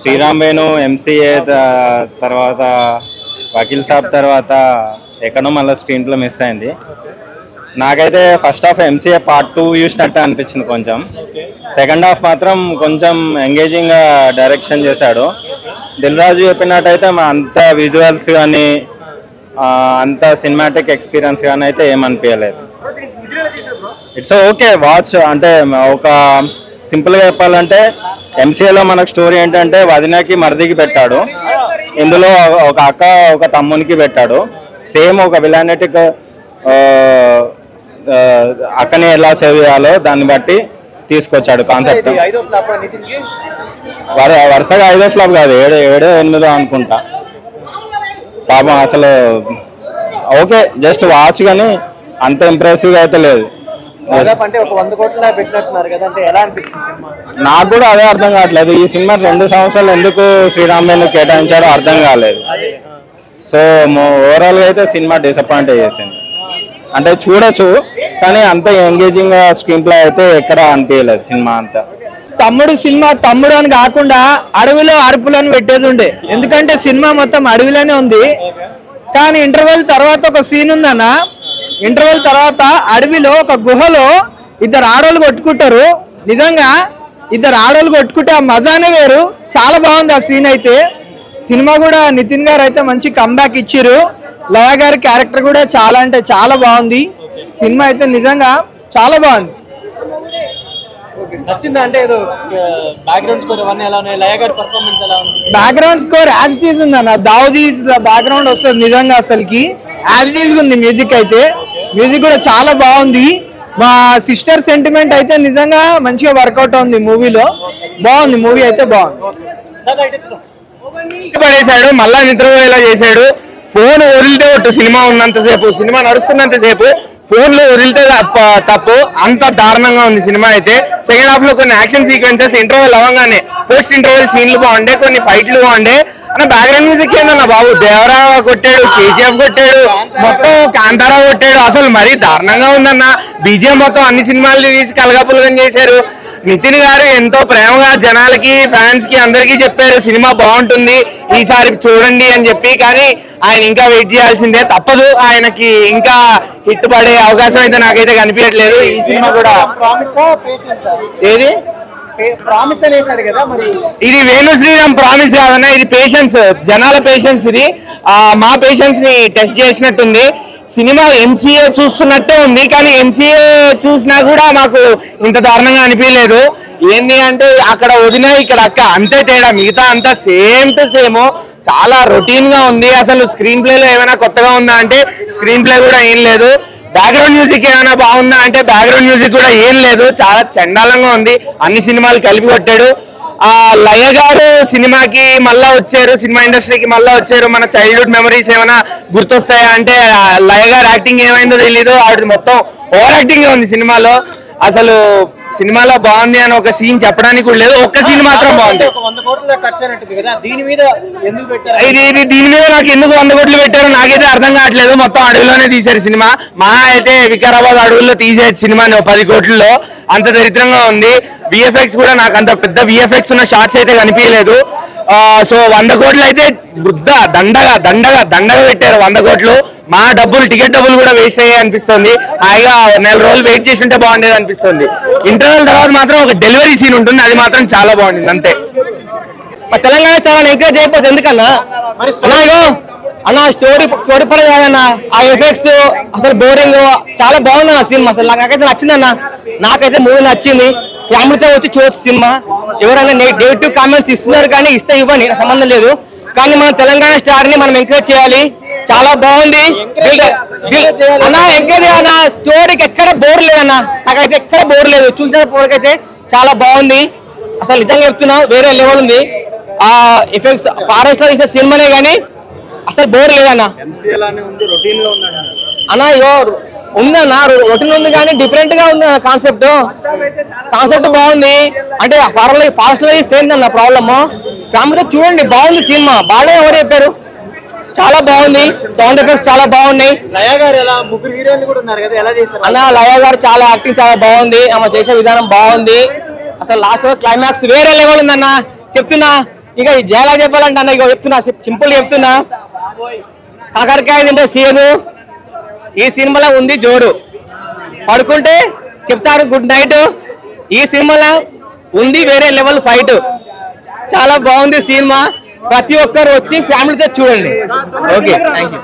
Sriram Venu MCA తర్వాత వకీల్ సాబ్ తర్వాత ఎక్కడో మళ్ళీ స్క్రీన్ ప్లే మిస్ అయింది. నాకైతే ఫస్ట్ హాఫ్ ఎంసీఏ పార్ట్ 2 చూసినట్టు అనిపించింది. కొంచెం సెకండ్ హాఫ్ మాత్రం కొంచెం ఎంగేజింగ్గా డైరెక్షన్ చేశాడు. దిల్ రాజు చెప్పినట్టయితే అంత విజువల్స్ కానీ అంత సినిమాటిక్ ఎక్స్పీరియన్స్ కానీ అయితే ఏమనిపించలేదు. It's okay watch. అంటే ఒక సింపుల్గా చెప్పాలంటే ఎంసీఏలో మనకు స్టోరీ ఏంటంటే వదినకి మరిదికి పెట్టాడు, ఇందులో ఒక అక్క ఒక తమ్మునికి పెట్టాడు. సేమ్ ఒక విలానెటిక్ అక్కని ఎలా సేవ్ చేయాలో దాన్ని బట్టి తీసుకొచ్చాడు కాన్సెప్ట్. వరుసగా 5వ ఫ్లాప్ కాదు, 7, 8 అనుకుంటా. పాపం అసలు ఓకే జస్ట్ వాచ్ కానీ అంత ఇంప్రెసివ్గా అయితే లేదు. నాకు కూడా అదే అర్థం కావట్లేదు. ఈ సినిమా 2 సంవత్సరాలు ఎందుకు శ్రీరామ్ వేణు కేటాయించాడో అర్థం కాలేదు. సో ఓవరాల్గా అయితే సినిమా డిసప్పాయింట్ చేసింది. అంటే చూడొచ్చు కానీ అంత ఎంగేజింగ్ స్క్రీన్ ప్లే అయితే ఎక్కడ అనిపించలేదు సినిమా అంతా. తమ్ముడు అని కాకుండా అడవిలో అరుపులను పెట్టేది ఉండే, ఎందుకంటే సినిమా మొత్తం అడవిలోనే ఉంది. కానీ ఇంటర్వెల్ తర్వాత ఒక సీన్ ఉందన్న, ఇంటర్వెల్ తర్వాత అడవిలో ఒక గుహలో 2 ఆడోళ్ళు కొట్టుకుంటారు. నిజంగా 2 ఆడోళ్ళు కొట్టుకుంటే ఆ మజానే వేరు. చాలా బాగుంది ఆ సీన్ అయితే. సినిమా కూడా నితిన్ గారు అయితే మంచి కంబ్యాక్ ఇచ్చిర్రు. లయ గారి క్యారెక్టర్ కూడా చాలా అంటే చాలా బాగుంది. సినిమా అయితే నిజంగా చాలా బాగుంది. Background score as it is ఉంది అన్న, దావుదీ బ్యాక్గ్రౌండ్ వస్తుంది నిజంగా. అసలుకి యాజ్ ఇట్ ఈజ్ ఉంది మ్యూజిక్ అయితే. మ్యూజిక్ కూడా చాలా బాగుంది. మా సిస్టర్ సెంటిమెంట్ అయితే నిజంగా మంచిగా వర్కౌట్ ఉంది మూవీలో. బాగుంది మూవీ అయితే బాగుంది. పడేశాడు, మళ్ళా నిద్రపోయేలా చేశాడు. ఫోన్ వదిలితే ఒట్టు సినిమా ఉన్నంతసేపు, సినిమా నడుస్తున్నంతసేపు ఫోన్లో వదిలితే తప్పు. అంత దారుణంగా ఉంది సినిమా అయితే. సెకండ్ హాఫ్ లో కొన్ని యాక్షన్ సీక్వెన్సెస్ ఇంటర్వెల్ అవ్వగానే పోస్ట్ ఇంటర్వెల్ సీన్లు బాగుండే, కొన్ని ఫైట్లు బాగుండే. అన్న బ్యాక్గ్రౌండ్ మ్యూజిక్ ఏందన్న బాబు, దేవరా కొట్టాడు, కేజీఎఫ్ కొట్టాడు, మొత్తం కాంతారా కొట్టాడు. అసలు మరీ దారుణంగా ఉందన్న. బీజిఎం మొత్తం అన్ని సినిమాలు తీసి కలగపులగం చేశారు. నితిన్ గారు ఎంతో ప్రేమగా జనాలకి, ఫ్యాన్స్ కి అందరికీ చెప్పారు సినిమా బాగుంటుంది ఈసారి చూడండి అని చెప్పి. కానీ ఆయన ఇంకా వెయిట్ చేయాల్సిందే, తప్పదు. ఆయనకి ఇంకా హిట్ పడే అవకాశం అయితే నాకైతే కనిపించట్లేదు. ఈ సినిమా కూడా ఏది ప్రామిస్ అనేసాడు కదా, మరి ఇది వేణు శ్రీరామ్ ప్రామిస్ కాదన్నా, ఇది పేషెన్స్, జనాల పేషెన్స్. ఇది మా పేషెన్స్ ని టెస్ట్ చేసినట్టుంది. సినిమా ఎంసీఏ చూస్తున్నట్టే ఉంది, కానీ ఎంసీఏ చూసినా కూడా మాకు ఇంత దారుణంగా అనిపించలేదు. ఏంది అంటే అక్కడ వదిన ఇక్కడ అక్క అంతే తేడా, మిగతా అంతా సేమ్ టు సేమ్. చాలా రొటీన్ గా ఉంది. అసలు స్క్రీన్ ప్లేలో ఏమైనా కొత్తగా ఉందా అంటే స్క్రీన్ ప్లే కూడా ఏం లేదు. బ్యాక్గ్రౌండ్ మ్యూజిక్ ఏమైనా బాగుందా అంటే బ్యాక్గ్రౌండ్ మ్యూజిక్ కూడా ఏం లేదు. చాలా చండాలంగా ఉంది. అన్ని సినిమాలు కలిపి కొట్టాడు. లయ గారు సినిమాకి మళ్ళా వచ్చారు, సినిమా ఇండస్ట్రీకి మళ్ళా వచ్చారు. మన చైల్డ్హుడ్ మెమరీస్ ఏమైనా గుర్తొస్తాయా అంటే లయ గారు యాక్టింగ్ ఏమైందో తెలీదు. ఆవిడ మొత్తం ఓవర్ యాక్టింగ్ ఉంది సినిమాలో. అసలు సినిమాలో బాగుంది అని ఒక సీన్ చెప్పడానికి కూడా లేదు. ఒక్క సీన్ మాత్రం బాగుంది. దీని మీద నాకు ఎందుకు 100 కోట్లు పెట్టారో నాకైతే అర్థం కావట్లేదు. మొత్తం అడవిలోనే తీశారు సినిమా. మహా అయితే వికారాబాద్ అడవుల్లో తీసేది సినిమాని 10 కోట్లలో. అంత దరిద్రంగా ఉంది. విఎఫ్ఎక్స్ కూడా నాకు అంత పెద్ద విఎఫ్ఎక్స్ ఉన్న షార్ట్స్ అయితే కనిపించలేదు. సో 100 కోట్లు అయితే వృద్ధ దండగా పెట్టారు. 100 కోట్లు మా డబ్బులు, టికెట్ డబ్బులు కూడా వేస్ట్ అయ్యాయి అనిపిస్తుంది. హాయిగా 4 రోజులు వెయిట్ చేసి ఉంటే బాగుండేది అనిపిస్తుంది. ఇంటర్వెల్ తర్వాత మాత్రం ఒక డెలివరీ సీన్ ఉంటుంది, అది మాత్రం చాలా బాగుంటుంది అంతే. తెలంగాణ చాలా ఎంకరేజ్ అయిపోతుంది. ఎందుకన్నా అన్న స్టోరీ పరంగా కాదన్న, ఆ ఎఫెక్ట్స్ అసలు బోరింగ్ చాలా బాగుంది అన్న సినిమా. అసలు నాకైతే నచ్చిందన్న, నాకైతే మూవీ నచ్చింది. ఫ్యామిలీతో వచ్చి చూడొచ్చు సినిమా. ఎవరైనా నెగిటివ్ కామెంట్స్ ఇస్తున్నారు కానీ ఇస్తే ఇవ్వని, సంబంధం లేదు. కానీ మన తెలంగాణ స్టార్ ని మనం ఎంకరేజ్ చేయాలి. చాలా బాగుంది అన్న, ఎంకరేజ్ అన్న. స్టోరీకి ఎక్కడ బోర్ లేదన్న, నాకైతే ఎక్కడ బోర్ లేదు. చూసిన పోరకైతే చాలా బాగుంది. అసలు నిజంగా చెప్తున్నా, వేరే లెవెల్ ఉంది. ఆ ఎఫెక్ట్స్ ఫారెస్ట్ లో తీసిన సినిమానే కానీ అసలు బోర్ లేదన్న. అన్న ఇగో ఉందన్న, రొటీన్ ఉంది కానీ డిఫరెంట్ గా ఉంది కాన్సెప్ట్ బాగుంది. అంటే ఫారెస్ట్ లో తీస్తే ఏందన్న ప్రాబ్లమ్. ఫ్యామిలీతో చూడండి, బాగుంది సినిమా. బాగా ఎవరు చెప్పారు, చాలా బాగుంది. సౌండ్ ఎఫెక్ట్స్ చాలా బాగున్నాయి. అన్న లయ గారు చాలా యాక్టింగ్ చాలా బాగుంది. ఆమె చేసే విధానం బాగుంది. అసలు లాస్ట్ క్లైమాక్స్ వేరే లెవెల్ ఉందన్న. చెప్తున్నా ఇక జయలా చెప్పాలంటే అన్న ఇక చెప్తున్నా సింపుల్ చెప్తున్నా కాకరకాయ తింటే సీను ఈ సినిమాలో ఉంది జోరు పడుకుంటే చెప్తారు గుడ్ నైట్ ఈ సినిమాలో ఉంది వేరే లెవెల్ ఫైట్ చాలా బాగుంది సినిమా ప్రతి ఒక్కరు వచ్చి ఫ్యామిలీతో చూడండి ఓకే థ్యాంక్ యూ